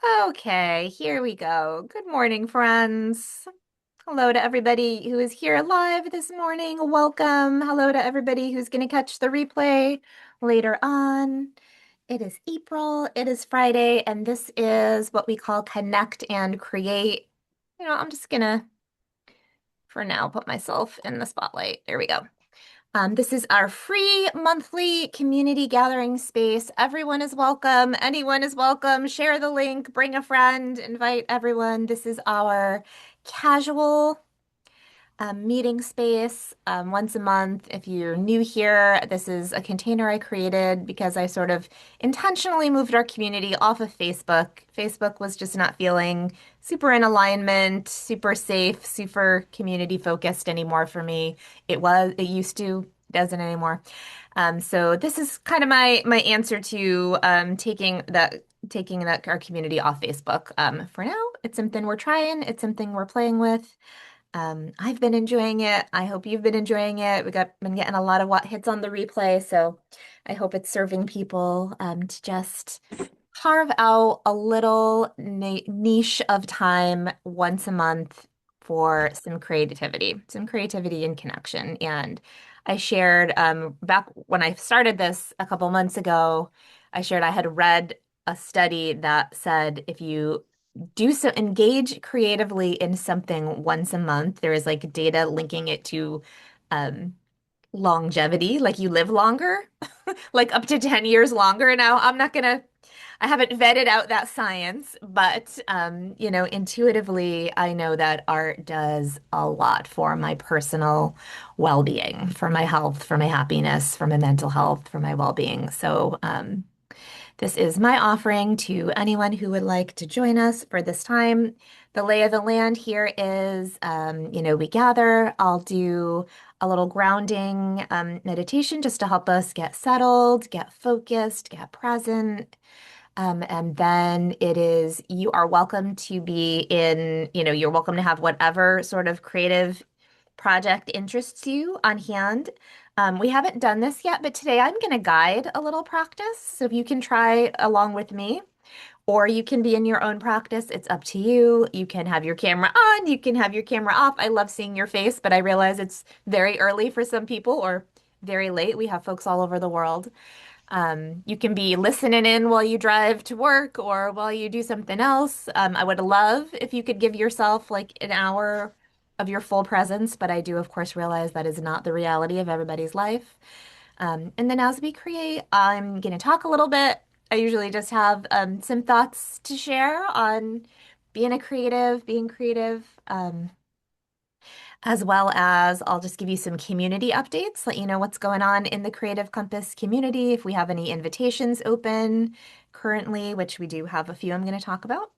Okay, here we go. Good morning, friends. Hello to everybody who is here live this morning. Welcome. Hello to everybody who's going to catch the replay later on. It is April, it is Friday, and this is what we call Connect and Create. I'm just gonna, for now, put myself in the spotlight. There we go. This is our free monthly community gathering space. Everyone is welcome. Anyone is welcome. Share the link, bring a friend, invite everyone. This is our casual meeting space once a month. If you're new here, this is a container I created because I sort of intentionally moved our community off of Facebook. Facebook was just not feeling super in alignment, super safe, super community focused anymore for me. It used to, doesn't anymore. So this is kind of my answer to taking that our community off Facebook. For now, it's something we're trying. It's something we're playing with. I've been enjoying it. I hope you've been enjoying it. Been getting a lot of what hits on the replay, so I hope it's serving people to just carve out a little niche of time once a month for some creativity and connection. And I shared back when I started this a couple months ago, I shared I had read a study that said if you do so engage creatively in something once a month, there is like data linking it to um longevity, like you live longer, like up to 10 years longer. Now, I haven't vetted out that science, but intuitively, I know that art does a lot for my personal well-being, for my health, for my happiness, for my mental health, for my well-being. So, this is my offering to anyone who would like to join us for this time. The lay of the land here is, we gather. I'll do a little grounding meditation just to help us get settled, get focused, get present. And then you are welcome to be you're welcome to have whatever sort of creative project interests you on hand. We haven't done this yet, but today I'm going to guide a little practice. So if you can try along with me, or you can be in your own practice, it's up to you. You can have your camera on, you can have your camera off. I love seeing your face, but I realize it's very early for some people or very late. We have folks all over the world. You can be listening in while you drive to work or while you do something else. I would love if you could give yourself like an hour of your full presence, but I do, of course, realize that is not the reality of everybody's life. And then as we create, I'm going to talk a little bit. I usually just have some thoughts to share on being creative. As well as I'll just give you some community updates, let you know what's going on in the Creative Compass community, if we have any invitations open currently, which we do have a few I'm going to talk about.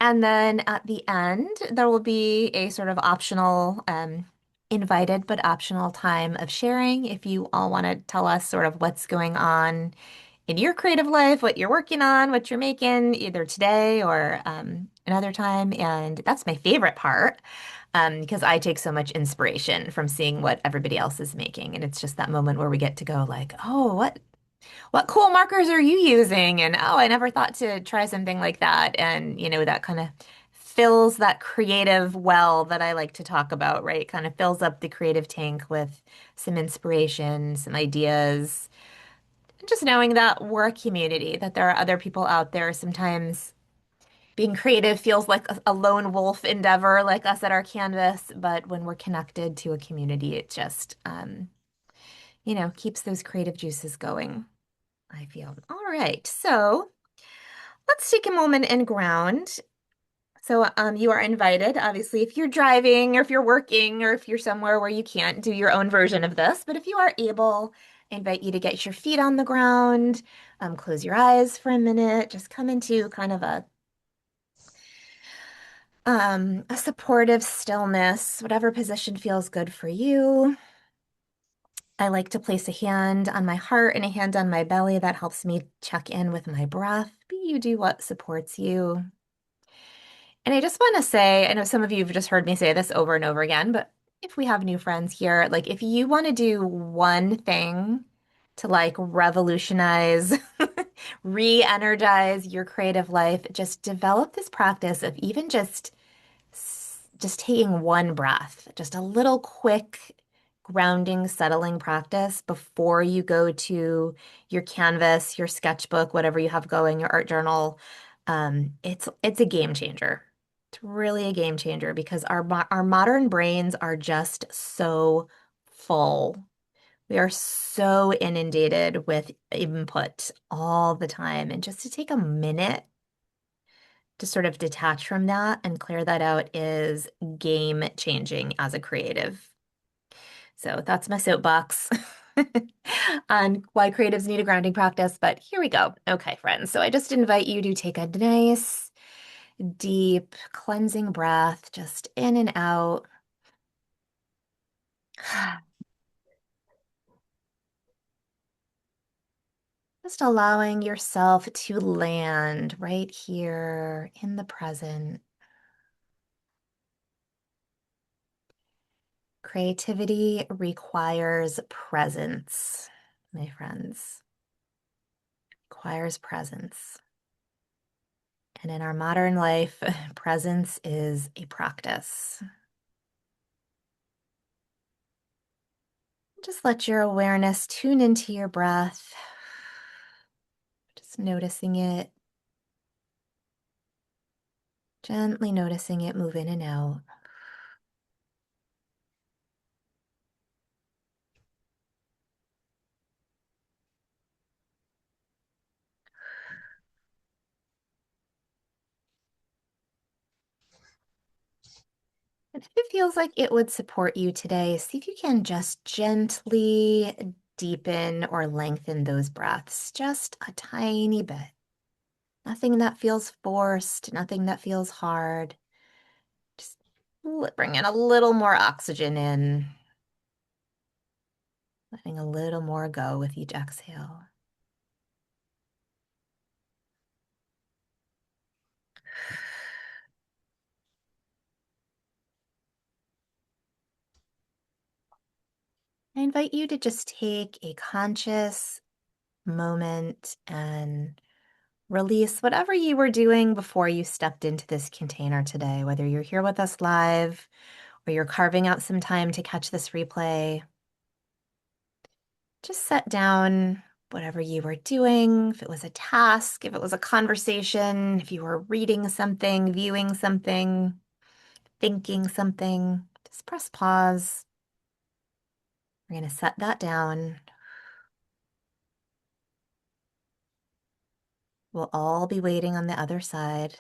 And then at the end, there will be a sort of optional, invited but optional time of sharing if you all want to tell us sort of what's going on in your creative life, what you're working on, what you're making, either today or another time. And that's my favorite part because I take so much inspiration from seeing what everybody else is making. And it's just that moment where we get to go like, oh, what cool markers are you using? And oh, I never thought to try something like that. And that kind of fills that creative well that I like to talk about, right? Kind of fills up the creative tank with some inspiration, some ideas. And just knowing that we're a community, that there are other people out there. Sometimes being creative feels like a lone wolf endeavor, like us at our canvas, but when we're connected to a community, it just, keeps those creative juices going, I feel. All right, so let's take a moment and ground. So, you are invited, obviously, if you're driving or if you're working or if you're somewhere where you can't do your own version of this, but if you are able, I invite you to get your feet on the ground, close your eyes for a minute, just come into kind of a supportive stillness, whatever position feels good for you. I like to place a hand on my heart and a hand on my belly. That helps me check in with my breath. But you do what supports you. And I just want to say, I know some of you have just heard me say this over and over again, but if we have new friends here, like if you want to do one thing to like revolutionize re-energize your creative life, just develop this practice of even just taking one breath, just a little quick grounding, settling practice before you go to your canvas, your sketchbook, whatever you have going, your art journal. It's a game changer. It's really a game changer because our modern brains are just so full. We are so inundated with input all the time. And just to take a minute to sort of detach from that and clear that out is game changing as a creative. So that's my soapbox on why creatives need a grounding practice. But here we go. Okay, friends. So I just invite you to take a nice, deep, cleansing breath, just in and out. Just allowing yourself to land right here in the present. Creativity requires presence, my friends. Requires presence. And in our modern life, presence is a practice. Just let your awareness tune into your breath, just noticing it, gently noticing it move in and out. And if it feels like it would support you today, see if you can just gently deepen or lengthen those breaths just a tiny bit. Nothing that feels forced, nothing that feels hard. Just bring in a little more oxygen in, letting a little more go with each exhale. I invite you to just take a conscious moment and release whatever you were doing before you stepped into this container today, whether you're here with us live or you're carving out some time to catch this replay. Just set down whatever you were doing, if it was a task, if it was a conversation, if you were reading something, viewing something, thinking something, just press pause. We're going to set that down. We'll all be waiting on the other side.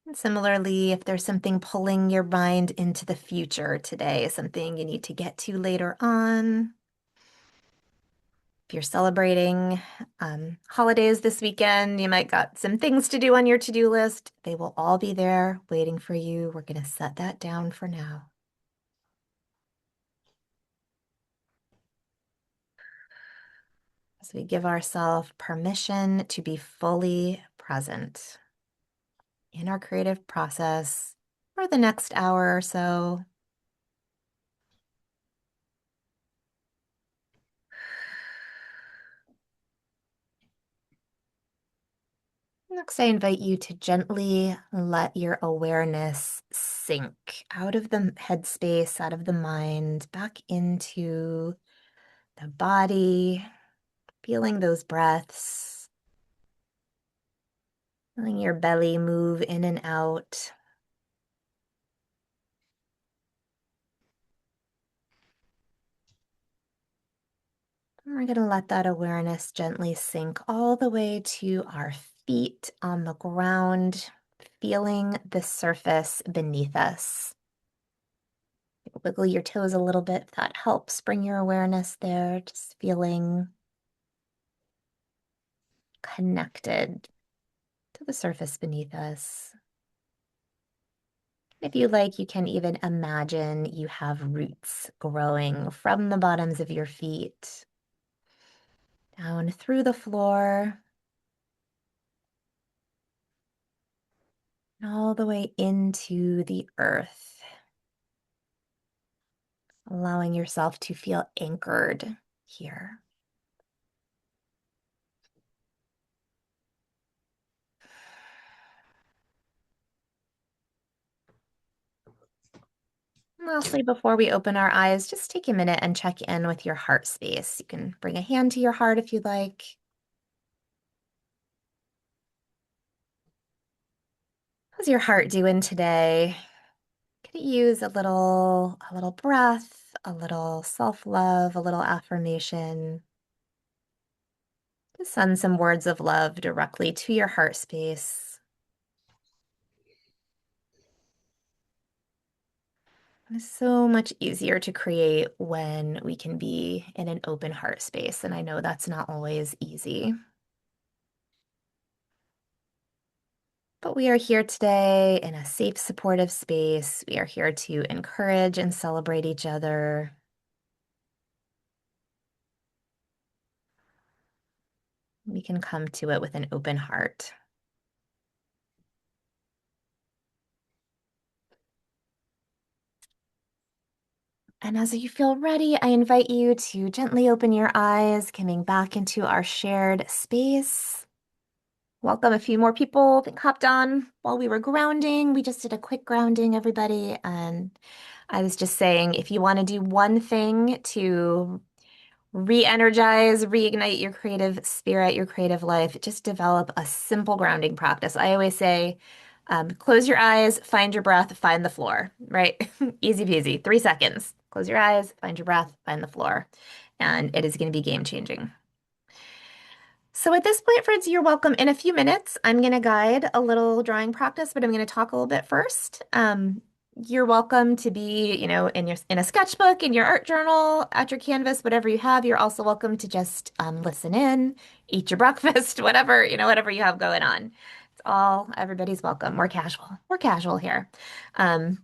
And similarly, if there's something pulling your mind into the future today, something you need to get to later on, if you're celebrating holidays this weekend, you might got some things to do on your to-do list. They will all be there waiting for you. We're going to set that down for now. As we give ourselves permission to be fully present in our creative process for the next hour or so. Next, I invite you to gently let your awareness sink out of the headspace, out of the mind, back into the body, feeling those breaths, feeling your belly move in and out. And we're going to let that awareness gently sink all the way to our feet on the ground, feeling the surface beneath us. Wiggle your toes a little bit if that helps. Bring your awareness there, just feeling connected to the surface beneath us. If you like, you can even imagine you have roots growing from the bottoms of your feet down through the floor and all the way into the earth. allowing yourself to feel anchored here. Lastly, before we open our eyes, just take a minute and check in with your heart space. You can bring a hand to your heart if you'd like. How's your heart doing today? Could it use a little breath, a little self-love, a little affirmation? Just send some words of love directly to your heart space. It's so much easier to create when we can be in an open heart space, and I know that's not always easy. But we are here today in a safe, supportive space. We are here to encourage and celebrate each other. We can come to it with an open heart. And as you feel ready, I invite you to gently open your eyes, coming back into our shared space. Welcome a few more people that hopped on while we were grounding. We just did a quick grounding, everybody. And I was just saying, if you want to do one thing to re-energize, reignite your creative spirit, your creative life, just develop a simple grounding practice. I always say, close your eyes, find your breath, find the floor, right? Easy peasy, 3 seconds. Close your eyes, find your breath, find the floor. And it is going to be game changing. So at this point, friends, you're welcome. In a few minutes, I'm going to guide a little drawing practice, but I'm going to talk a little bit first. You're welcome to be, in a sketchbook, in your art journal, at your canvas, whatever you have. You're also welcome to just listen in, eat your breakfast, whatever, whatever you have going on. It's all, everybody's welcome. We're casual. We're casual here. Um,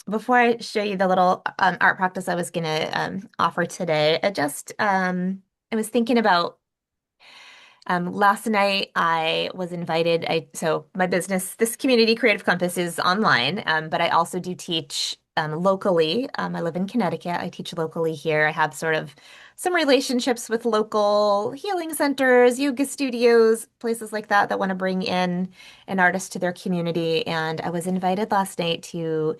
Before I show you the little art practice I was going to offer today, I was thinking about last night I was invited. So my business, this Community Creative Compass is online, but I also do teach locally. I live in Connecticut. I teach locally here. I have sort of some relationships with local healing centers, yoga studios, places like that that want to bring in an artist to their community. And I was invited last night to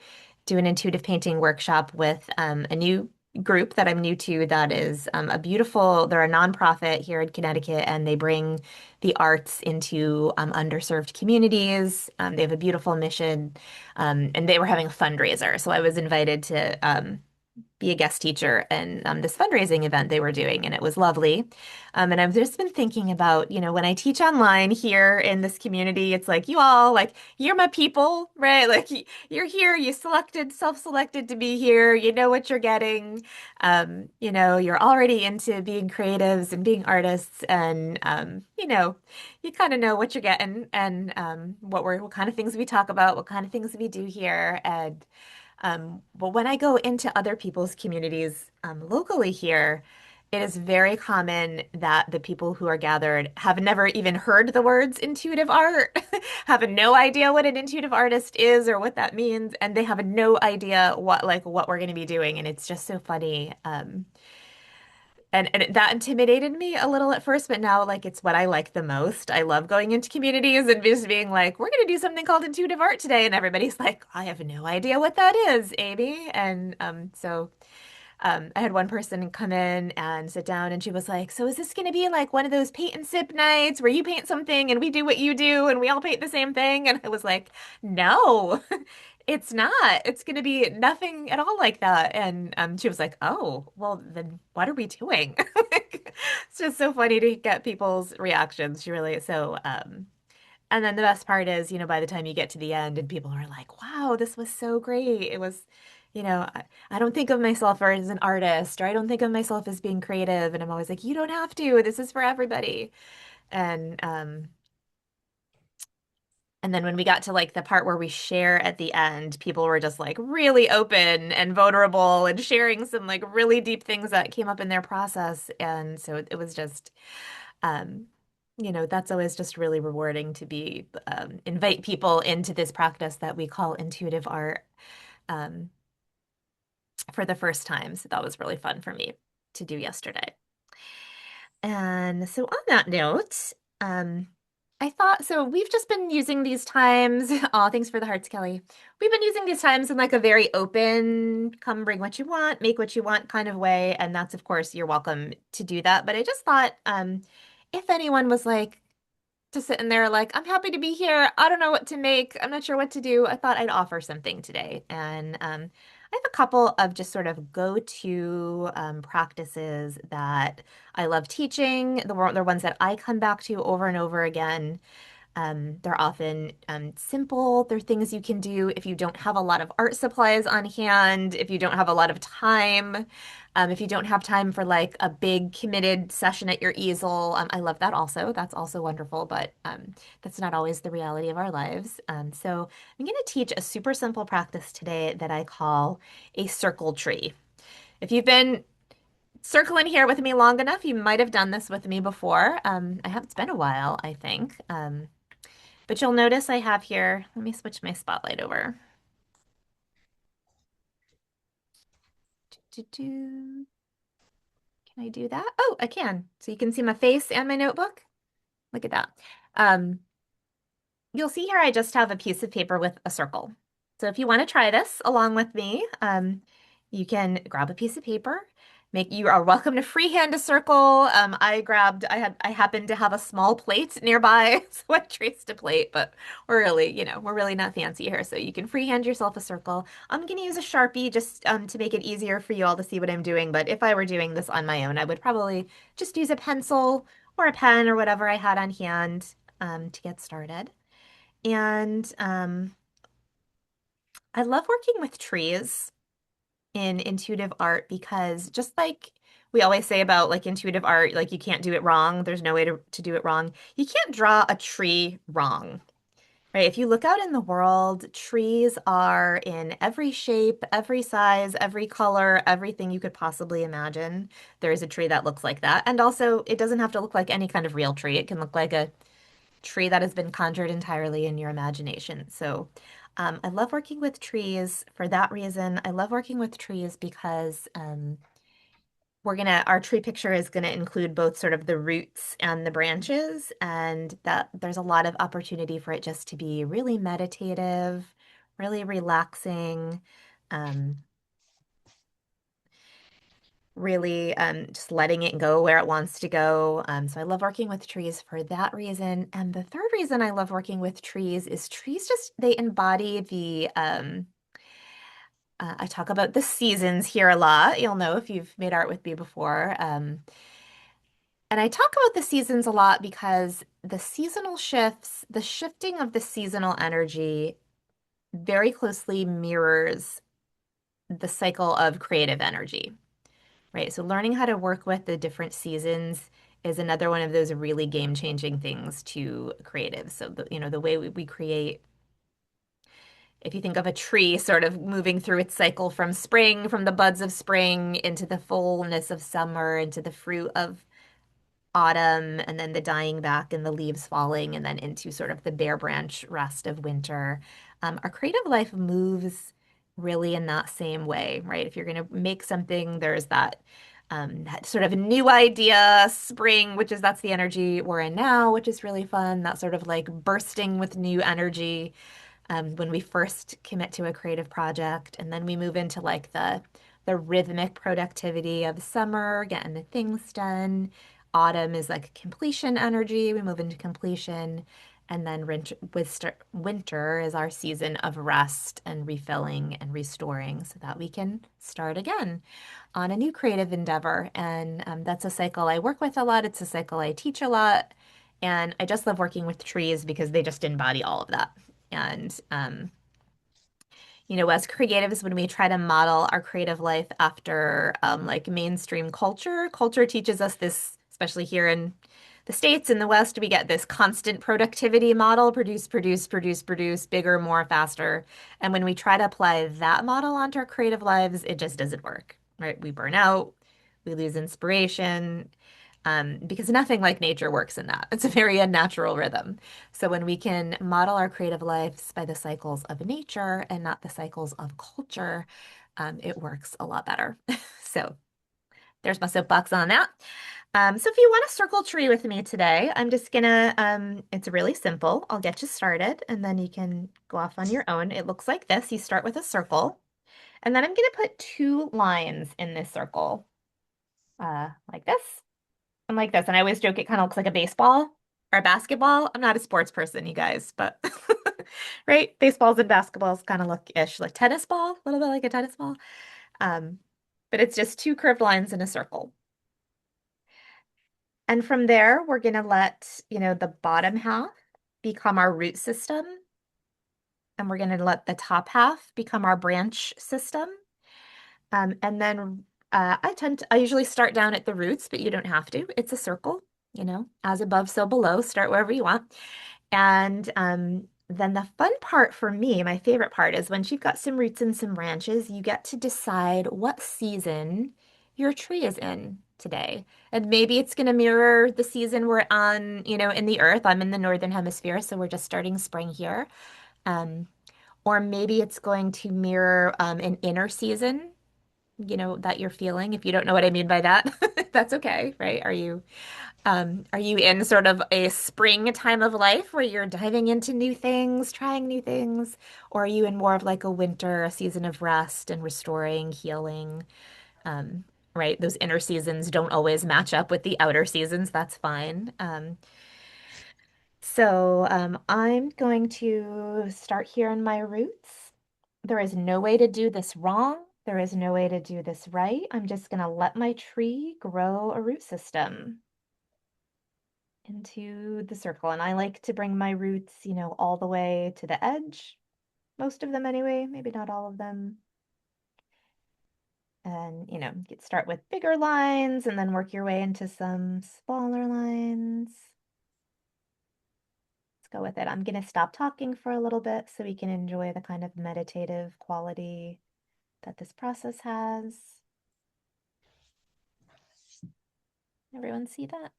do an intuitive painting workshop with a new group that I'm new to that is they're a nonprofit here in Connecticut, and they bring the arts into underserved communities. They have a beautiful mission, and they were having a fundraiser. So I was invited to be a guest teacher in this fundraising event they were doing, and it was lovely. And I've just been thinking about, when I teach online here in this community, it's like you all, like, you're my people, right? Like, you're here, you self-selected to be here, you know what you're getting. You're already into being creatives and being artists, and, you kind of know what you're getting and what kind of things we talk about, what kind of things we do here. And but when I go into other people's communities locally here, it is very common that the people who are gathered have never even heard the words intuitive art, have no idea what an intuitive artist is or what that means, and they have no idea what we're going to be doing. And it's just so funny. And that intimidated me a little at first, but now like it's what I like the most. I love going into communities and just being like, we're going to do something called intuitive art today, and everybody's like, I have no idea what that is, Aimee. And I had one person come in and sit down, and she was like, so is this going to be like one of those paint and sip nights where you paint something and we do what you do and we all paint the same thing? And I was like, no, it's not. It's going to be nothing at all like that. And she was like, oh, well, then what are we doing? It's just so funny to get people's reactions. And then the best part is, by the time you get to the end and people are like, wow, this was so great. It was, I don't think of myself as an artist, or I don't think of myself as being creative. And I'm always like, you don't have to. This is for everybody. And and then when we got to like the part where we share at the end, people were just like really open and vulnerable and sharing some like really deep things that came up in their process. And so it was just, um, that's always just really rewarding to be invite people into this practice that we call intuitive art. Um, for the first time. So that was really fun for me to do yesterday. And so on that note, um, I thought so we've just been using these times. Oh, thanks for the hearts, Kelly. We've been using these times in like a very open, come bring what you want, make what you want kind of way. And that's of course you're welcome to do that. But I just thought if anyone was like just sitting there like, I'm happy to be here. I don't know what to make. I'm not sure what to do. I thought I'd offer something today. And I have a couple of just sort of go-to practices that I love teaching. The ones that I come back to over and over again. They're often simple. They're things you can do if you don't have a lot of art supplies on hand, if you don't have a lot of time, if you don't have time for like a big committed session at your easel. I love that also. That's also wonderful, but that's not always the reality of our lives. So I'm going to teach a super simple practice today that I call a circle tree. If you've been circling here with me long enough, you might have done this with me before. It's been a while, I think. But you'll notice I have here, let me switch my spotlight over. Can I do that? Oh, I can. So you can see my face and my notebook. Look at that. Um, You'll see here I just have a piece of paper with a circle. So if you want to try this along with me, you can grab a piece of paper. You are welcome to freehand a circle. I happened to have a small plate nearby, so I traced a plate, but we're really not fancy here. So you can freehand yourself a circle. I'm going to use a Sharpie just to make it easier for you all to see what I'm doing. But if I were doing this on my own, I would probably just use a pencil or a pen or whatever I had on hand to get started. And I love working with trees in intuitive art because just like we always say about like intuitive art, like you can't do it wrong. There's no way to do it wrong. You can't draw a tree wrong, right? If you look out in the world, trees are in every shape, every size, every color, everything you could possibly imagine. There is a tree that looks like that. And also, it doesn't have to look like any kind of real tree. It can look like a tree that has been conjured entirely in your imagination. So I love working with trees for that reason. I love working with trees because our tree picture is gonna include both sort of the roots and the branches, and that there's a lot of opportunity for it just to be really meditative, really relaxing. Um, really just letting it go where it wants to go. So I love working with trees for that reason. And the third reason I love working with trees is trees just, they embody I talk about the seasons here a lot. You'll know if you've made art with me before. And I talk about the seasons a lot because the seasonal shifts, the shifting of the seasonal energy very closely mirrors the cycle of creative energy. Right. So learning how to work with the different seasons is another one of those really game-changing things to creatives. So the way we create, if you think of a tree sort of moving through its cycle from spring, from the buds of spring into the fullness of summer, into the fruit of autumn, and then the dying back and the leaves falling, and then into sort of the bare branch rest of winter. Our creative life moves really in that same way, right? If you're going to make something, there's that sort of new idea, spring, that's the energy we're in now, which is really fun. That sort of like bursting with new energy when we first commit to a creative project, and then we move into like the rhythmic productivity of summer, getting the things done. Autumn is like completion energy. We move into completion. And then winter is our season of rest and refilling and restoring so that we can start again on a new creative endeavor. And that's a cycle I work with a lot. It's a cycle I teach a lot. And I just love working with trees because they just embody all of that. And as creatives, when we try to model our creative life after like mainstream culture, culture teaches us this, especially here in the States, in the West, we get this constant productivity model, produce, produce, produce, produce, bigger, more, faster. And when we try to apply that model onto our creative lives, it just doesn't work, right? We burn out, we lose inspiration, because nothing like nature works in that. It's a very unnatural rhythm. So when we can model our creative lives by the cycles of nature and not the cycles of culture, it works a lot better. So there's my soapbox on that. So if you want to circle tree with me today, I'm just gonna, it's really simple. I'll get you started and then you can go off on your own. It looks like this. You start with a circle and then I'm gonna put two lines in this circle, like this and like this. And I always joke it kind of looks like a baseball or a basketball. I'm not a sports person, you guys, but right? Baseballs and basketballs kind of look-ish like tennis ball, a little bit like a tennis ball. Um, but it's just two curved lines in a circle. And from there, we're going to let, the bottom half become our root system. And we're going to let the top half become our branch system. And then I usually start down at the roots, but you don't have to. It's a circle, as above, so below. Start wherever you want. And then the fun part for me, my favorite part, is once you've got some roots and some branches, you get to decide what season your tree is in today. And maybe it's going to mirror the season we're on, in the earth. I'm in the northern hemisphere, so we're just starting spring here. Um, or maybe it's going to mirror an inner season, that you're feeling. If you don't know what I mean by that, that's okay, right? Are you in sort of a spring time of life where you're diving into new things, trying new things? Or are you in more of like a winter, a season of rest and restoring, healing? Right? Those inner seasons don't always match up with the outer seasons. That's fine. So I'm going to start here in my roots. There is no way to do this wrong. There is no way to do this right. I'm just going to let my tree grow a root system into the circle. And I like to bring my roots, all the way to the edge. Most of them anyway, maybe not all of them. And, you start with bigger lines and then work your way into some smaller lines. Let's go with it. I'm going to stop talking for a little bit so we can enjoy the kind of meditative quality that this process has. Everyone see that?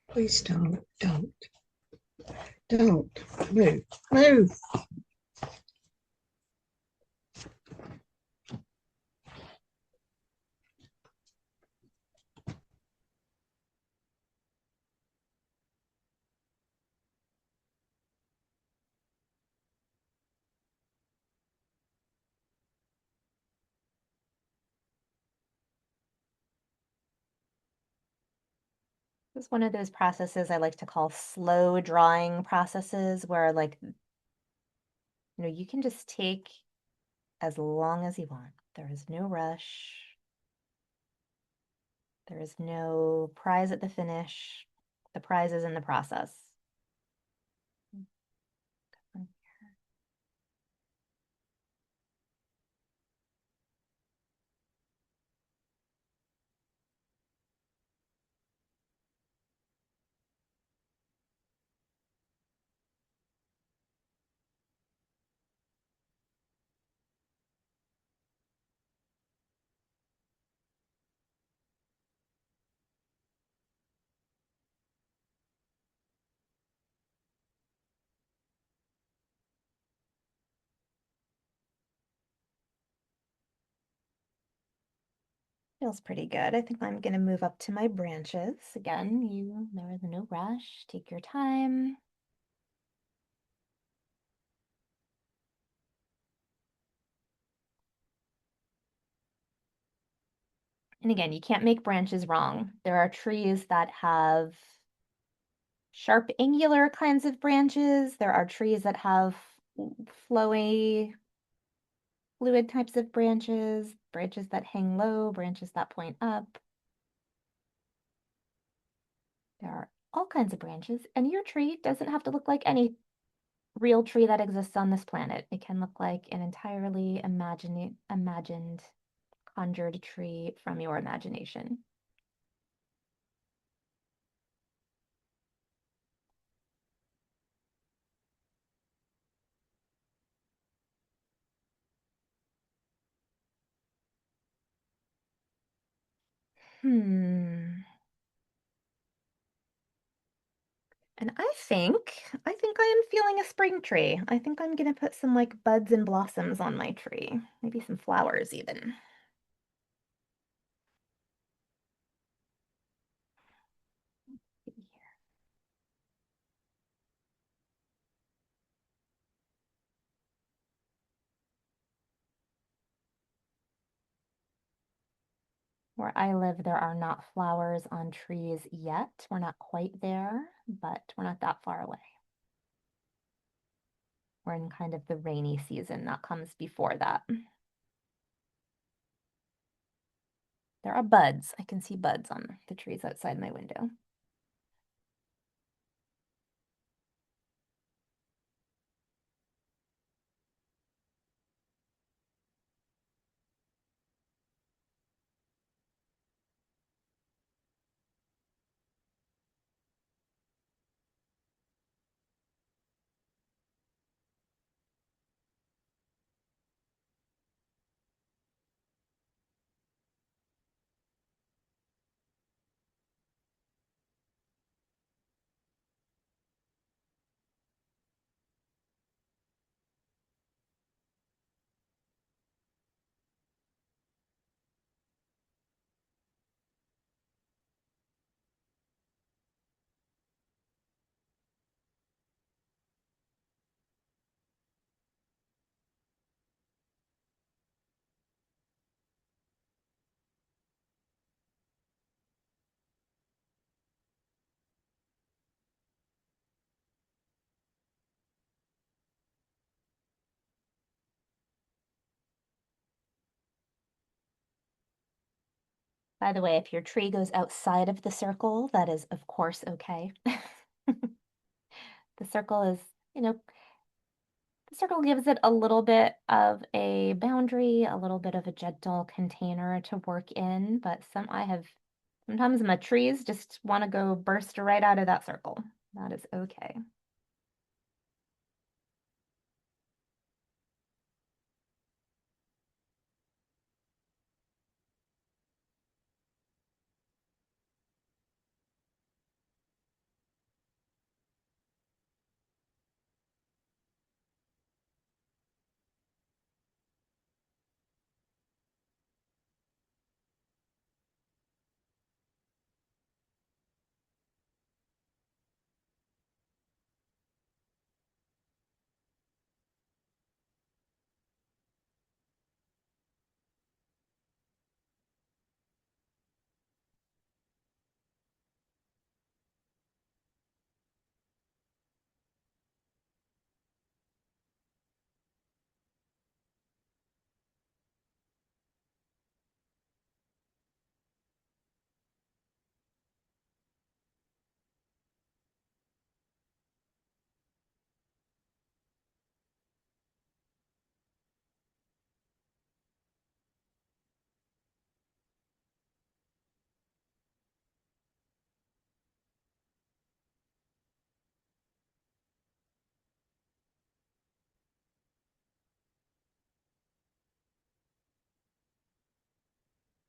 Please don't move. It's one of those processes I like to call slow drawing processes where like, you can just take as long as you want. There is no rush. There is no prize at the finish. The prize is in the process. Feels pretty good. I think I'm going to move up to my branches. Again, there is no rush. Take your time. And again, you can't make branches wrong. There are trees that have sharp, angular kinds of branches. There are trees that have flowy, fluid types of branches, branches that hang low, branches that point up. There are all kinds of branches, and your tree doesn't have to look like any real tree that exists on this planet. It can look like an entirely imagined, conjured tree from your imagination. Hmm. And I think I am feeling a spring tree. I think I'm gonna put some like buds and blossoms on my tree. Maybe some flowers even. Where I live, there are not flowers on trees yet. We're not quite there, but we're not that far away. We're in kind of the rainy season that comes before that. There are buds. I can see buds on the trees outside my window. By the way, if your tree goes outside of the circle, that is, of course, okay. The circle is, you know, the circle gives it a little bit of a boundary, a little bit of a gentle container to work in, but sometimes my trees just want to go burst right out of that circle. That is okay.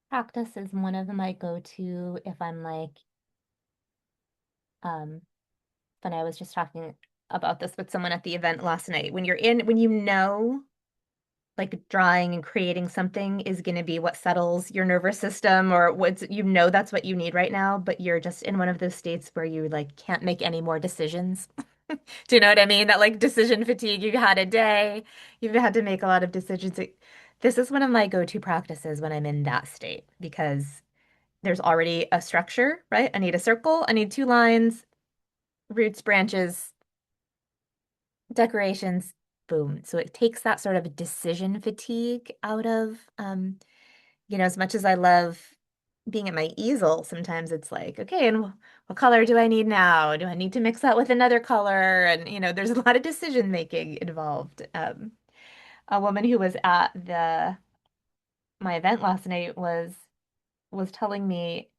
Practice is one of my go-to if I'm like, um, when I was just talking about this with someone at the event last night. When you know like drawing and creating something is going to be what settles your nervous system or that's what you need right now, but you're just in one of those states where you like can't make any more decisions. Do you know what I mean? That like decision fatigue, you had a day, you've had to make a lot of decisions. This is one of my go-to practices when I'm in that state because there's already a structure, right? I need a circle, I need two lines, roots, branches, decorations, boom. So it takes that sort of decision fatigue out of, as much as I love being at my easel, sometimes it's like, okay, and what color do I need now? Do I need to mix that with another color? And, there's a lot of decision making involved. A woman who was at the my event last night was telling me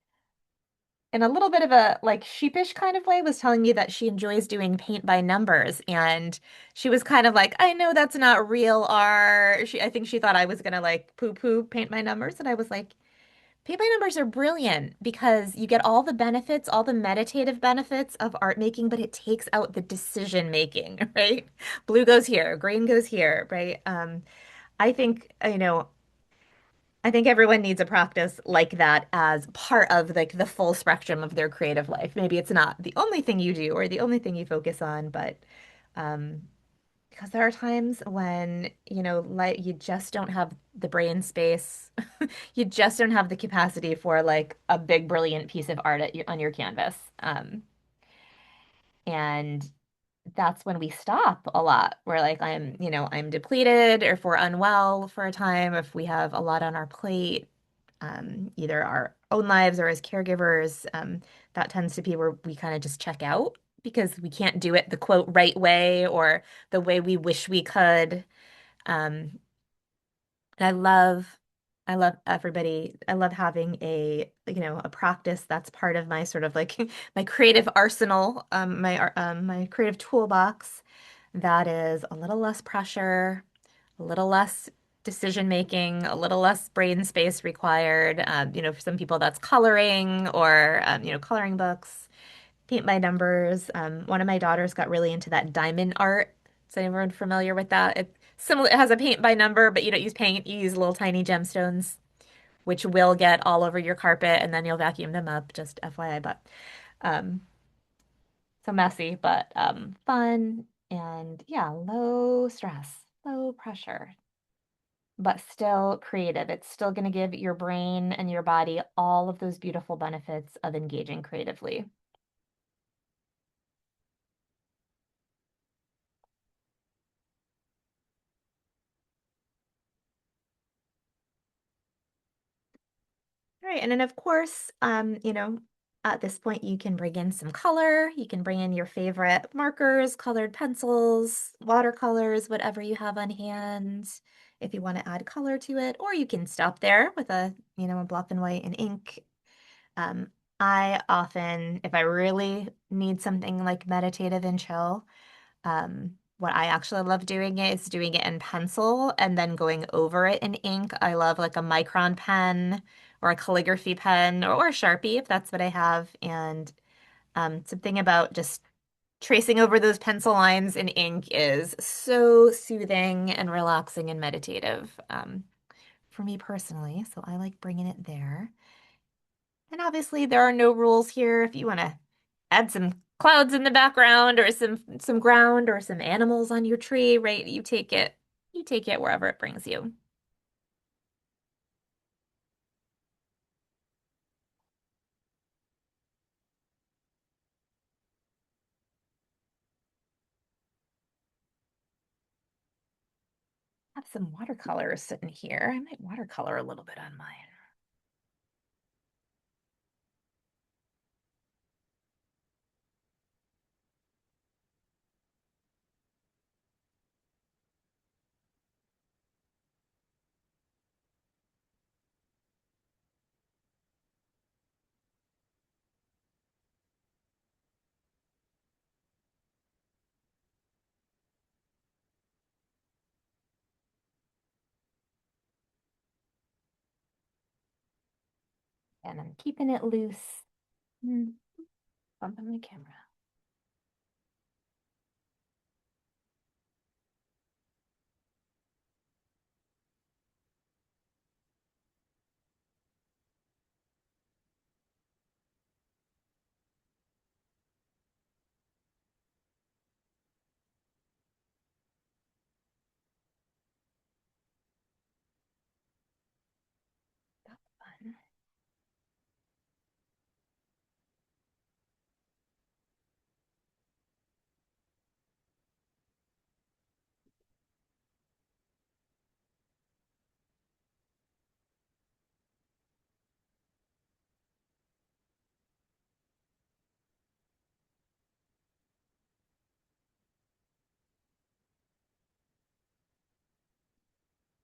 in a little bit of a like sheepish kind of way was telling me that she enjoys doing paint by numbers and she was kind of like I know that's not real art. I think she thought I was gonna like poo-poo paint by numbers and I was like Paint by numbers are brilliant because you get all the benefits, all the meditative benefits of art making, but it takes out the decision making, right? Blue goes here, green goes here, right? I think, I think everyone needs a practice like that as part of like the full spectrum of their creative life. Maybe it's not the only thing you do or the only thing you focus on, but um, because there are times when, like you just don't have the brain space. You just don't have the capacity for like a big, brilliant piece of art on your canvas. And that's when we stop a lot. We're like, I'm depleted, or if we're unwell for a time, if we have a lot on our plate, either our own lives or as caregivers, that tends to be where we kind of just check out because we can't do it the quote right way or the way we wish we could. Um, and I love everybody. I love having a practice that's part of my sort of like my creative arsenal, my creative toolbox that is a little less pressure, a little less decision making, a little less brain space required. For some people that's coloring or coloring books, paint by numbers. One of my daughters got really into that diamond art. Is anyone familiar with that? It's similar. It has a paint by number, but you don't use paint. You use little tiny gemstones, which will get all over your carpet, and then you'll vacuum them up. Just FYI, but um, so messy, but fun, and yeah, low stress, low pressure, but still creative. It's still going to give your brain and your body all of those beautiful benefits of engaging creatively. Right. And then of course, at this point you can bring in some color. You can bring in your favorite markers, colored pencils, watercolors, whatever you have on hand if you want to add color to it, or you can stop there with a black and white and ink. Um, I often, if I really need something like meditative and chill, what I actually love doing is doing it in pencil and then going over it in ink. I love like a micron pen or a calligraphy pen or a Sharpie if that's what I have. And something about just tracing over those pencil lines in ink is so soothing and relaxing and meditative for me personally. So I like bringing it there. And obviously, there are no rules here. If you want to add some clouds in the background or some ground or some animals on your tree, right? You take it. You take it wherever it brings you. I have some watercolors sitting here. I might watercolor a little bit on mine. And I'm keeping it loose. Hmm, bumping the camera. That's fun.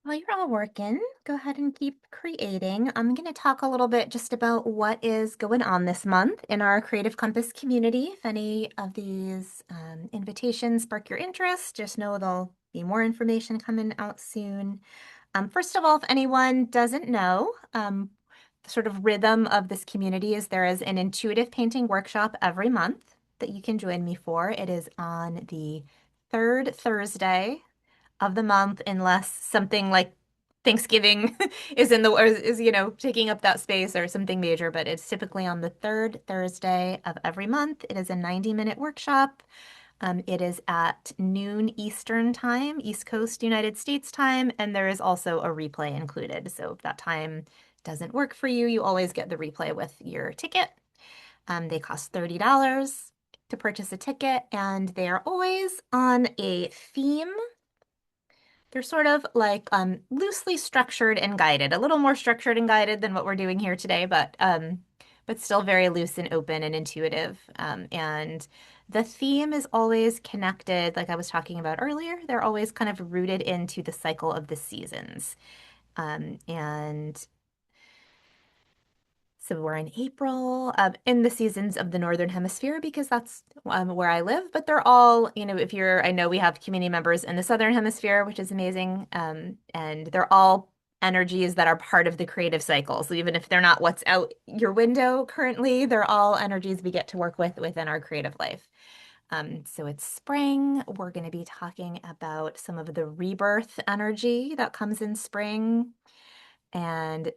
While you're all working, go ahead and keep creating. I'm going to talk a little bit just about what is going on this month in our Creative Compass community. If any of these invitations spark your interest, just know there'll be more information coming out soon. First of all, if anyone doesn't know, sort of rhythm of this community is there is an intuitive painting workshop every month that you can join me for. It is on the third Thursday of the month, unless something like Thanksgiving is in the or is taking up that space or something major, but it's typically on the third Thursday of every month. It is a 90-minute workshop. It is at noon Eastern time, East Coast United States time, and there is also a replay included. So if that time doesn't work for you, you always get the replay with your ticket. They cost $30 to purchase a ticket, and they are always on a theme. They're sort of like loosely structured and guided, a little more structured and guided than what we're doing here today, but still very loose and open and intuitive. And the theme is always connected, like I was talking about earlier. They're always kind of rooted into the cycle of the seasons. And so we're in April, in the seasons of the Northern Hemisphere because that's where I live. But they're all, if I know we have community members in the Southern Hemisphere, which is amazing. And they're all energies that are part of the creative cycle. So even if they're not what's out your window currently, they're all energies we get to work with within our creative life. So it's spring. We're going to be talking about some of the rebirth energy that comes in spring. And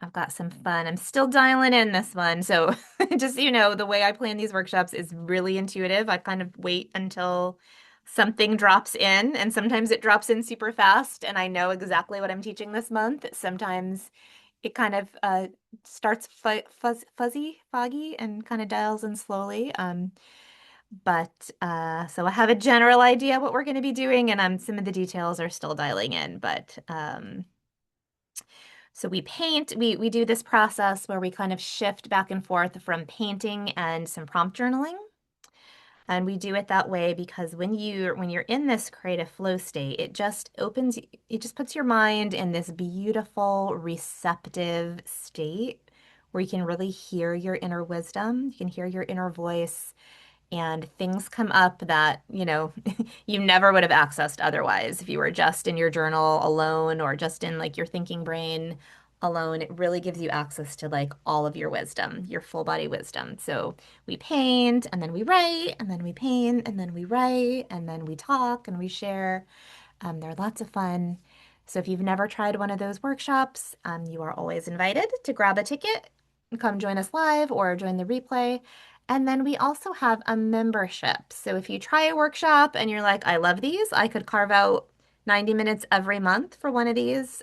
I've got some fun. I'm still dialing in this one. So just so you know, the way I plan these workshops is really intuitive. I kind of wait until something drops in, and sometimes it drops in super fast, and I know exactly what I'm teaching this month. Sometimes it kind of starts fuzzy, foggy, and kind of dials in slowly. But so I have a general idea what we're going to be doing, and some of the details are still dialing in. But so we paint, we do this process where we kind of shift back and forth from painting and some prompt journaling. And we do it that way because when you're in this creative flow state, it just puts your mind in this beautiful, receptive state where you can really hear your inner wisdom, you can hear your inner voice, and things come up that, you never would have accessed otherwise if you were just in your journal alone or just in like your thinking brain alone. It really gives you access to like all of your wisdom, your full body wisdom. So we paint and then we write and then we paint and then we write and then we talk and we share. They're lots of fun. So if you've never tried one of those workshops, you are always invited to grab a ticket and come join us live or join the replay. And then we also have a membership. So if you try a workshop and you're like, I love these, I could carve out 90 minutes every month for one of these.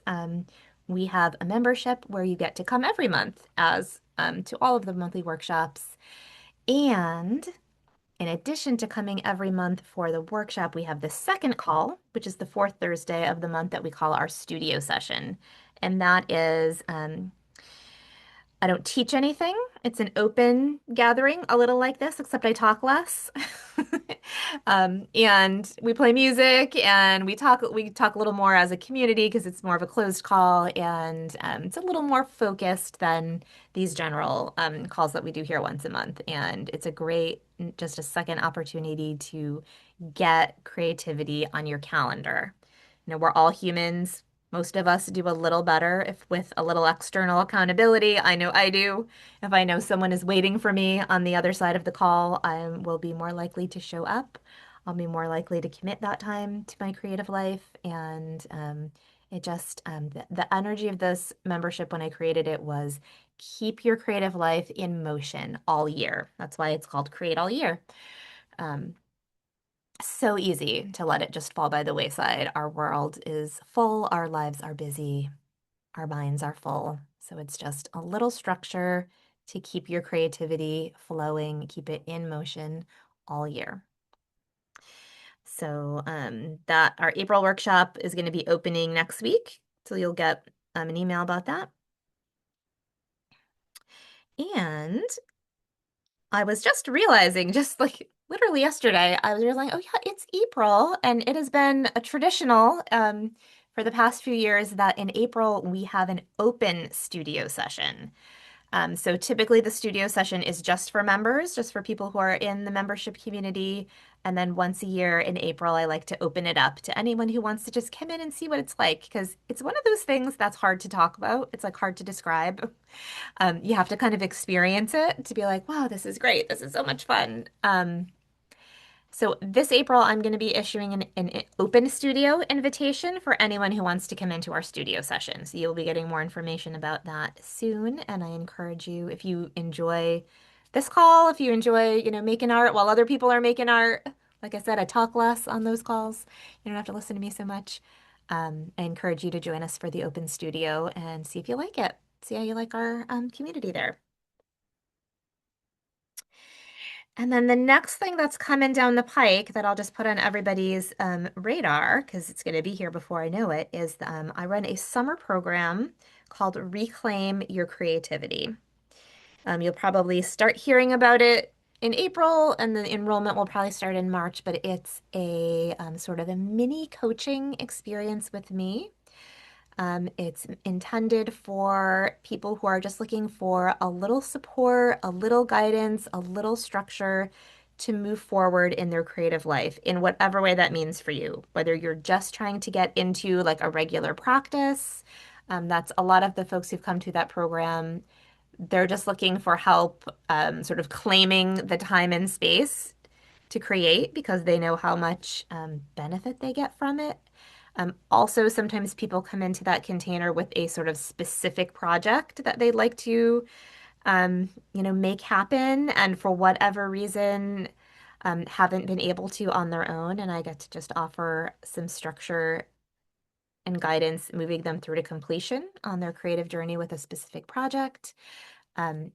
We have a membership where you get to come every month as to all of the monthly workshops. And in addition to coming every month for the workshop, we have the second call, which is the fourth Thursday of the month that we call our studio session. And that is I don't teach anything. It's an open gathering, a little like this, except I talk less. And we play music and we talk a little more as a community because it's more of a closed call and it's a little more focused than these general calls that we do here once a month. And it's a great, just a second opportunity to get creativity on your calendar. We're all humans. Most of us do a little better if with a little external accountability. I know I do. If I know someone is waiting for me on the other side of the call, I will be more likely to show up. I'll be more likely to commit that time to my creative life. And the energy of this membership when I created it was keep your creative life in motion all year. That's why it's called Create All Year. Um, so easy to let it just fall by the wayside. Our world is full, our lives are busy, our minds are full. So it's just a little structure to keep your creativity flowing, keep it in motion all year. So that our April workshop is going to be opening next week. So you'll get an email about that. And I was just realizing, just like literally yesterday, I was realizing, oh yeah, it's April, and it has been a traditional for the past few years that in April we have an open studio session. So typically the studio session is just for members, just for people who are in the membership community. And then once a year in April, I like to open it up to anyone who wants to just come in and see what it's like, because it's one of those things that's hard to talk about. It's like hard to describe. You have to kind of experience it to be like, wow, this is great. This is so much fun. So this April, I'm going to be issuing an open studio invitation for anyone who wants to come into our studio session. So you'll be getting more information about that soon. And I encourage you, if you enjoy this call, if you enjoy, making art while other people are making art, like I said, I talk less on those calls. You don't have to listen to me so much. I encourage you to join us for the open studio and see if you like it. See how you like our community there. And then the next thing that's coming down the pike that I'll just put on everybody's radar, because it's going to be here before I know it, is I run a summer program called Reclaim Your Creativity. You'll probably start hearing about it in April, and the enrollment will probably start in March, but it's a sort of a mini coaching experience with me. It's intended for people who are just looking for a little support, a little guidance, a little structure to move forward in their creative life in whatever way that means for you. Whether you're just trying to get into like a regular practice, that's a lot of the folks who've come to that program. They're just looking for help, sort of claiming the time and space to create because they know how much benefit they get from it. Also, sometimes people come into that container with a sort of specific project that they'd like to, make happen, and for whatever reason, haven't been able to on their own. And I get to just offer some structure and guidance, moving them through to completion on their creative journey with a specific project. Um,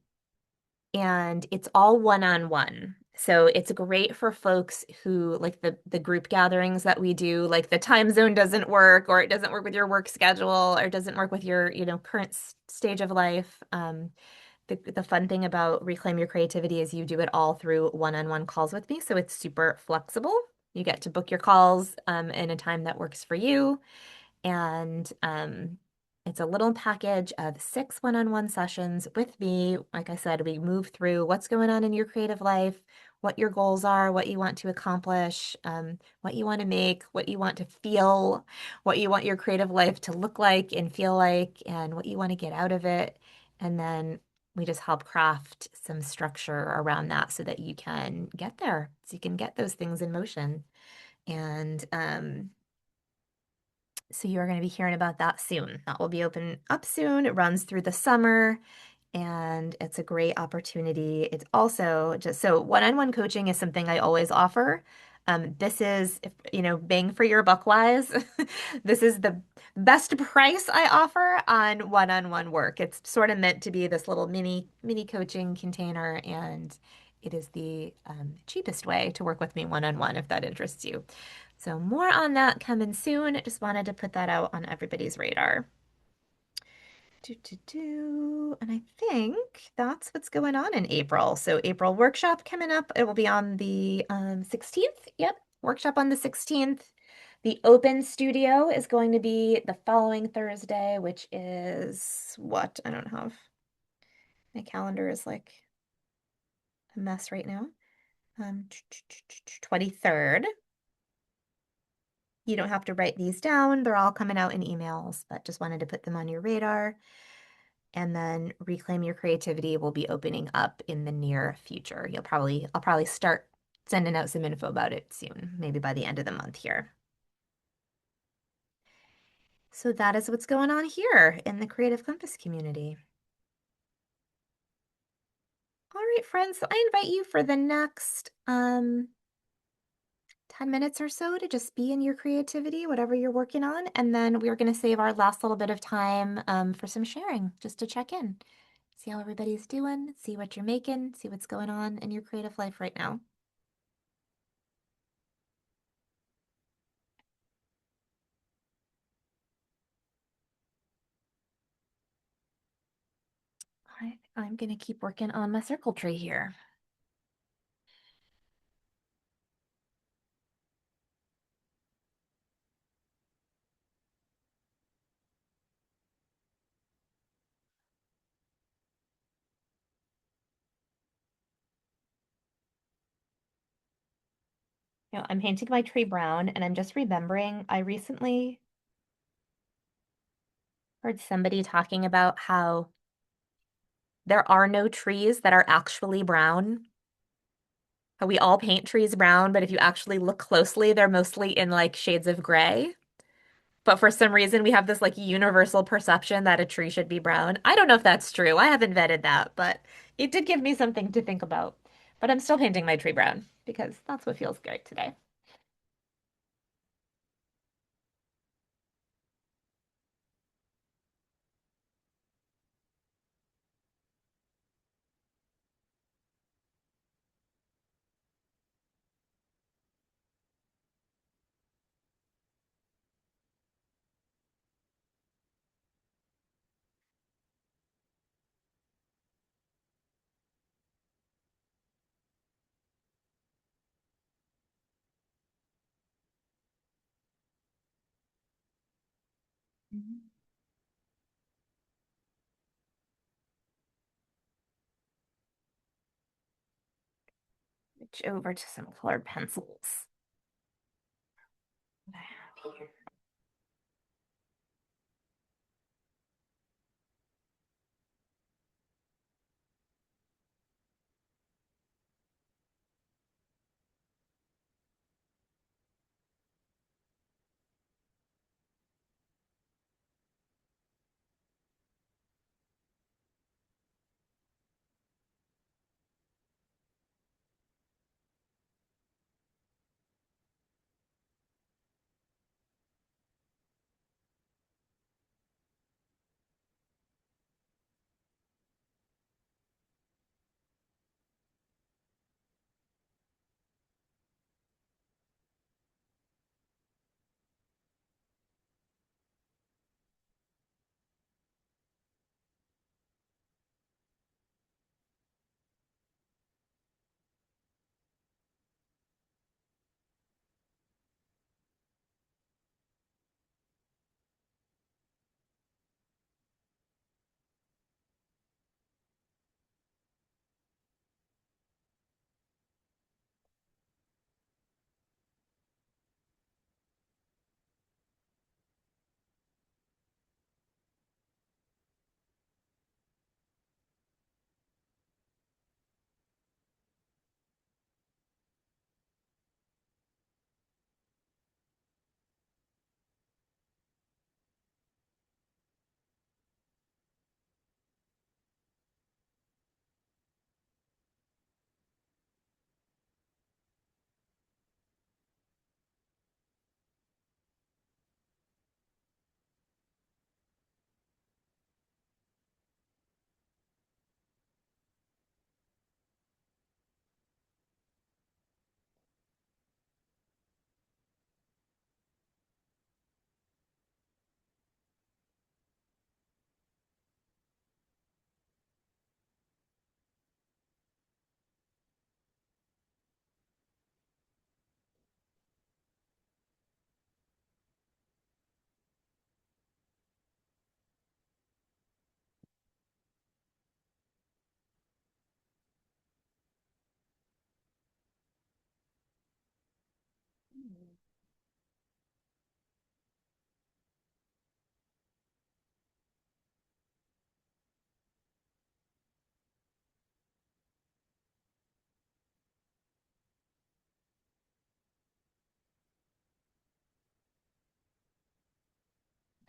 and it's all one-on-one. So it's great for folks who like the group gatherings that we do, like the time zone doesn't work, or it doesn't work with your work schedule, or it doesn't work with your, current stage of life. The fun thing about Reclaim Your Creativity is you do it all through one-on-one calls with me, so it's super flexible. You get to book your calls in a time that works for you. And it's a little package of 6 one-on-one sessions with me. Like I said, we move through what's going on in your creative life, what your goals are, what you want to accomplish, what you want to make, what you want to feel, what you want your creative life to look like and feel like, and what you want to get out of it. And then we just help craft some structure around that so that you can get there, so you can get those things in motion. And so you are going to be hearing about that soon. That will be open up soon. It runs through the summer and it's a great opportunity. It's also just so one-on-one coaching is something I always offer. This is, bang for your buck wise. This is the best price I offer on one-on-one work. It's sort of meant to be this little mini coaching container, and it is the cheapest way to work with me one-on-one if that interests you. So more on that coming soon. Just wanted to put that out on everybody's radar. And I think that's what's going on in April. So April workshop coming up. It will be on the 16th. Yep, workshop on the 16th. The open studio is going to be the following Thursday, which is what? I don't have. My calendar is like a mess right now. 23rd. You don't have to write these down. They're all coming out in emails, but just wanted to put them on your radar. And then Reclaim Your Creativity will be opening up in the near future. I'll probably start sending out some info about it soon, maybe by the end of the month here. So that is what's going on here in the Creative Compass community. All right, friends, so I invite you for the next 10 minutes or so to just be in your creativity, whatever you're working on. And then we're going to save our last little bit of time for some sharing, just to check in, see how everybody's doing, see what you're making, see what's going on in your creative life right now. I'm going to keep working on my circle tree here. I'm painting my tree brown and I'm just remembering I recently heard somebody talking about how there are no trees that are actually brown. How we all paint trees brown, but if you actually look closely, they're mostly in like shades of gray. But for some reason, we have this like universal perception that a tree should be brown. I don't know if that's true. I haven't vetted that, but it did give me something to think about. But I'm still painting my tree brown because that's what feels great today. Mhm. Switch over to some colored pencils. What I have here.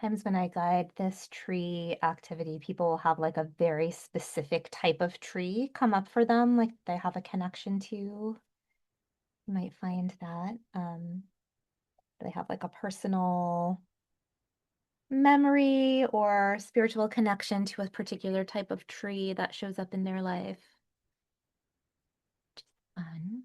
Times when I guide this tree activity, people have like a very specific type of tree come up for them, like they have a connection to. You might find that they have like a personal memory or spiritual connection to a particular type of tree that shows up in their life. Fun.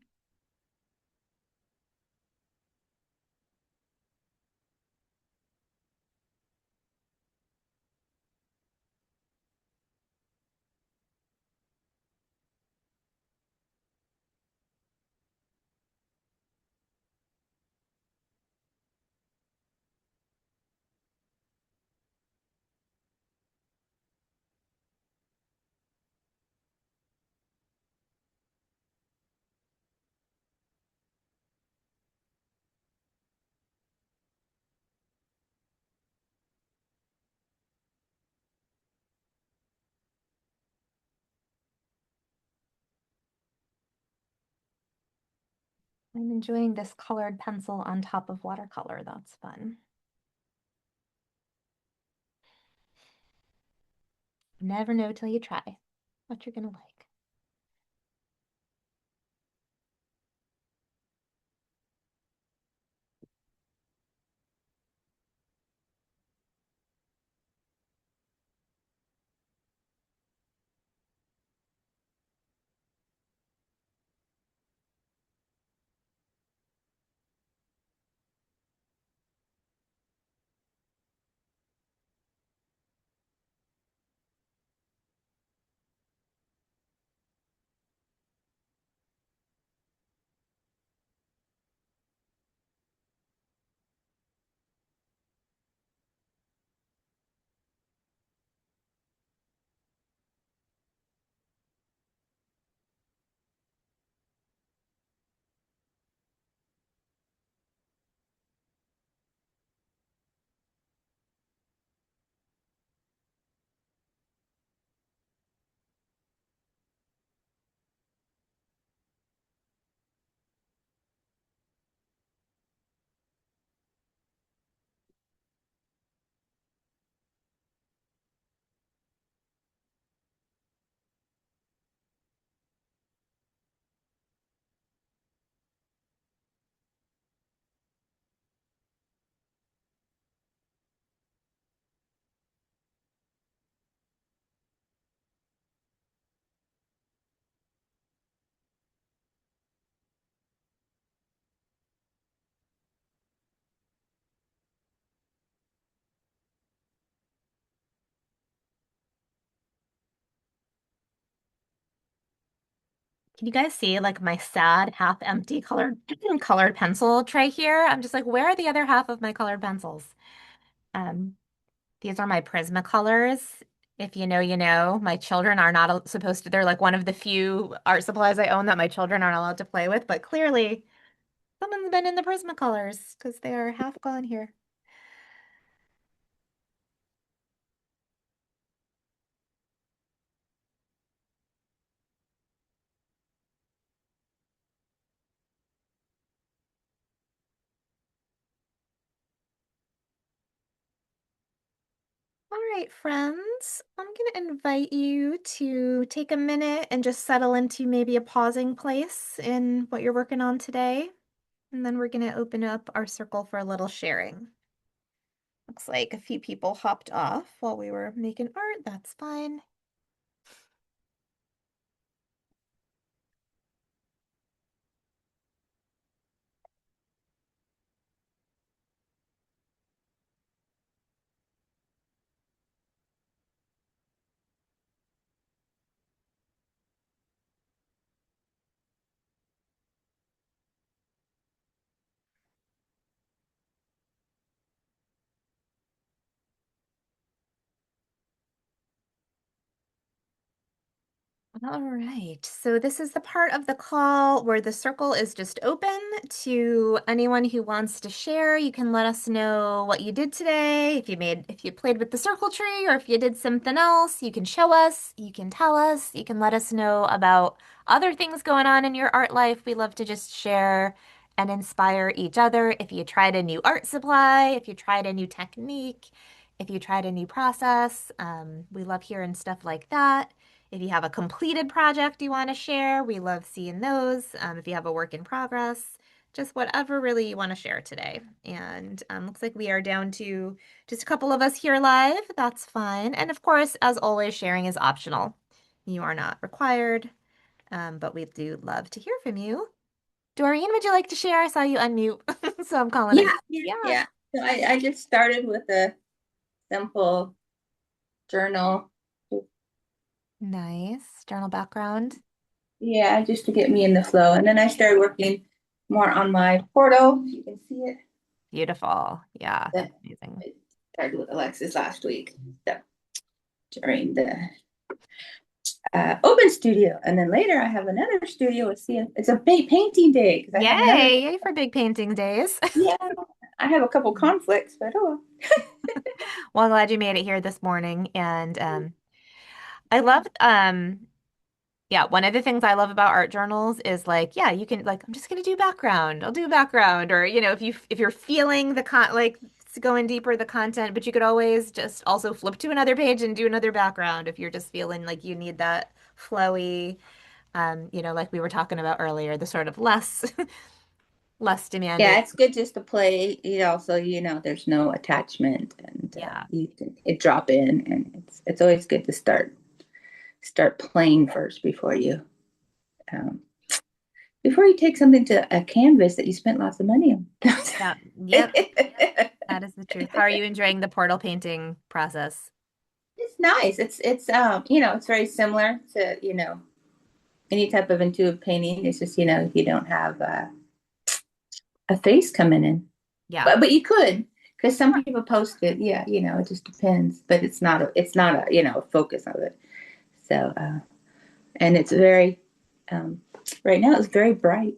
I'm enjoying this colored pencil on top of watercolor. That's fun. Never know till you try what you're gonna like. Can you guys see like my sad half empty colored colored pencil tray here? I'm just like, where are the other half of my colored pencils? Um, these are my Prismacolors. If you know, you know. My children are not supposed to, they're like one of the few art supplies I own that my children aren't allowed to play with, but clearly someone's been in the Prismacolors because they are half gone here. All right, friends, I'm going to invite you to take a minute and just settle into maybe a pausing place in what you're working on today. And then we're going to open up our circle for a little sharing. Looks like a few people hopped off while we were making art. That's fine. All right, so this is the part of the call where the circle is just open to anyone who wants to share. You can let us know what you did today, if you played with the circle tree, or if you did something else. You can show us, you can tell us, you can let us know about other things going on in your art life. We love to just share and inspire each other. If you tried a new art supply, if you tried a new technique, if you tried a new process, we love hearing stuff like that. If you have a completed project you want to share, we love seeing those. If you have a work in progress, just whatever really you want to share today. And looks like we are down to just a couple of us here live. That's fine. And of course, as always, sharing is optional. You are not required, but we do love to hear from you. Doreen, would you like to share? I saw you unmute, so I'm calling on Yeah, you. yeah, Yeah. yeah. So I just started with a simple journal. Nice. Journal background. Yeah, just to get me in the flow. And then I started working more on my portal. You can see it. Beautiful. Yeah, that's That amazing. I started with Alexis last week. So during the open studio. And then later I have another studio. It's a big painting day because I have another. Yay! Yay for big painting days. Yeah, I have a couple conflicts, but oh, Well, I'm glad you made it here this morning. And I love Yeah, one of the things I love about art journals is like, yeah, you can like I'm just gonna do background. I'll do background or if you're feeling the like going deeper the content, but you could always just also flip to another page and do another background if you're just feeling like you need that flowy like we were talking about earlier, the sort of less less Yeah, demanding. it's good just to play, so there's no attachment and Yeah. you can drop in, and it's always good to start playing first um, before you take something to a canvas that you spent lots of money on. Yeah. Yep. That is the truth. How are you enjoying the portal painting process? It's nice. It's it's very similar to, any type of intuitive painting. It's just, if you don't have a face coming in. Yeah. But you could, because some people post it. Yeah, it just depends. But it's not a a focus of it. So and it's very right now it's very bright.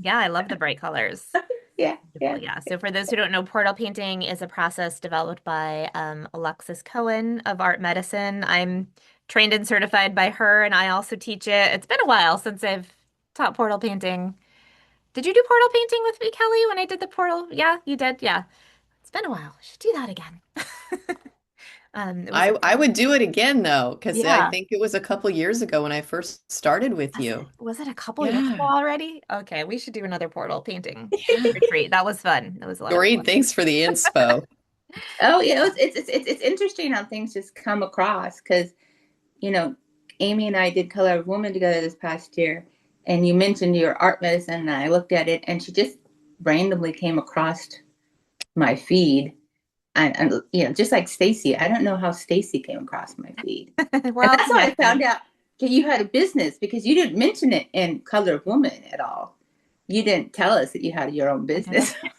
Yeah, I love the bright colors. Yeah, Beautiful, yeah. yeah. So for those who don't know, portal painting is a process developed by Alexis Cohen of Art Medicine. I'm trained and certified by her, and I also teach it. It's been a while since I've taught portal painting. Did you do portal painting with me, Kelly, when I did the portal? Yeah, you did. Yeah, it's been a while. I should do that again. It was I would do it again though, because I yeah. think it was a couple years ago when I first started with you. Was it a couple years ago Yeah. already? Okay, we should do another portal painting Yeah. retreat. That was fun. That was a lot of Doreen, fun. thanks for the inspo. Oh yeah, it's interesting how things just come across because you know, Aimee and I did Color of Woman together this past year, and you mentioned your art medicine, and I looked at it, and she just randomly came across my feed, and just like Stacy, I don't know how Stacy came across my feed, We're and all that's how I connected. found out that you had a business because you didn't mention it in Color of Woman at all. You didn't tell us that you had your own I didn't. business, and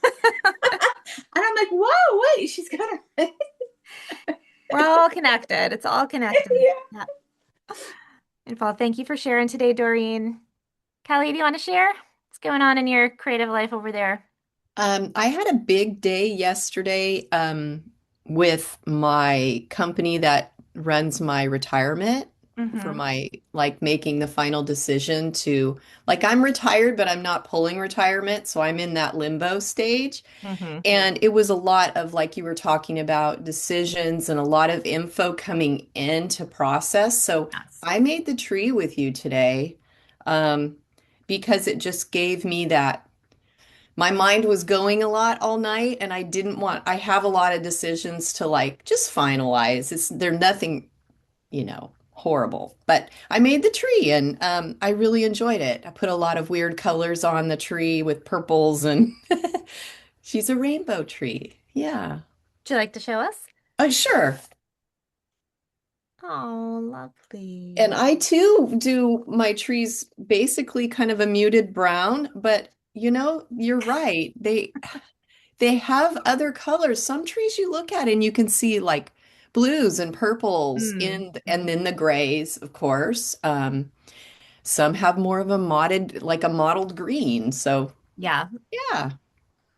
I'm like, whoa, wait, she's got a We're all connected. It's all connected. yeah. Yeah. And Paul, thank you for sharing today, Doreen. Kelly, do you want to share? What's going on in your creative life over there? I had a big day yesterday with my company that runs my retirement for Mm-hmm. my like making the final decision to like I'm retired, but I'm not pulling retirement, so I'm in that limbo stage. Mm-hmm. And it was a lot of, like you were talking about, decisions and a lot of info coming in to process. So Yes. I made the tree with you today um, because it just gave me that. My mind was going a lot all night, and I have a lot of decisions to like just finalize. They're nothing, horrible. But I made the tree and I really enjoyed it. I put a lot of weird colors on the tree with purples and she's a rainbow tree. Yeah. Would you like to show us? Sure. Oh, And lovely. I too do my trees basically kind of a muted brown, but you're right. They have other colors. Some trees you look at and you can see like blues and purples and Mm-hmm. then the grays, of course. Some have more of a mottled green. So Yeah, yeah,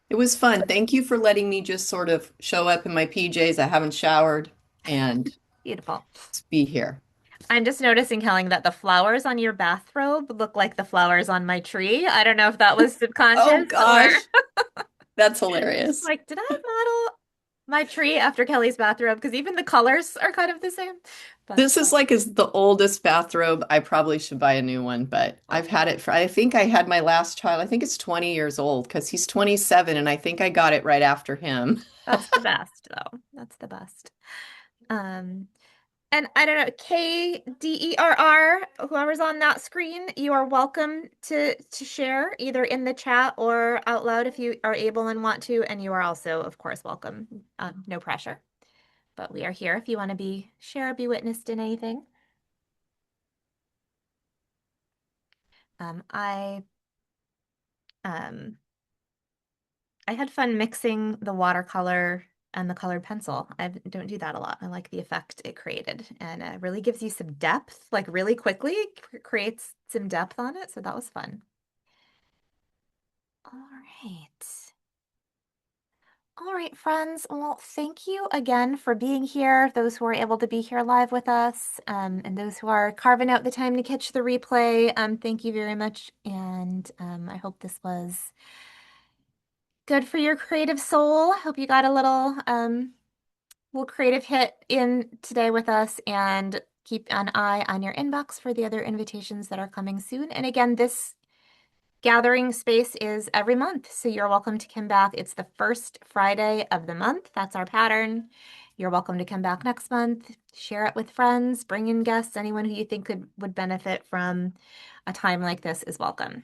it was fun. Thank you for letting me just sort of show up in my PJs. I haven't showered and beautiful. just be here. I'm just noticing, Helen, that the flowers on your bathrobe look like the flowers on my tree. I don't know if that was Oh subconscious or gosh, that's hilarious. like, did I model my tree after Kelly's bathrobe? Because even the colors are kind of the same. But This is the oldest bathrobe. I probably should buy a new one, but I've had it I think I had my last child. I think it's 20 years old because he's 27 and I think I got it right after him. that's the best, though. That's the best. Um, and I don't know, KDERR, whoever's on that screen, you are welcome to share either in the chat or out loud if you are able and want to. And you are also, of course, welcome. No pressure. But we are here if you want to be witnessed in anything. Um, I um I had fun mixing the watercolor and the colored pencil. I don't do that a lot. I like the effect it created, and it really gives you some depth, like really quickly creates some depth on it. So that was fun. All right. All right, friends. Well, thank you again for being here. Those who are able to be here live with us, and those who are carving out the time to catch the replay, thank you very much. And I hope this was good for your creative soul. Hope you got a little creative hit in today with us, and keep an eye on your inbox for the other invitations that are coming soon. And again, this gathering space is every month, so you're welcome to come back. It's the first Friday of the month. That's our pattern. You're welcome to come back next month, share it with friends, bring in guests, anyone who you think would benefit from a time like this is welcome.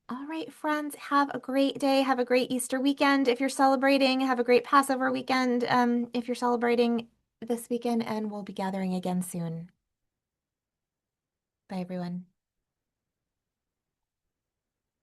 All right, friends, have a great day. Have a great Easter weekend if you're celebrating. Have a great Passover weekend if you're celebrating this weekend, and we'll be gathering again soon. Bye, everyone.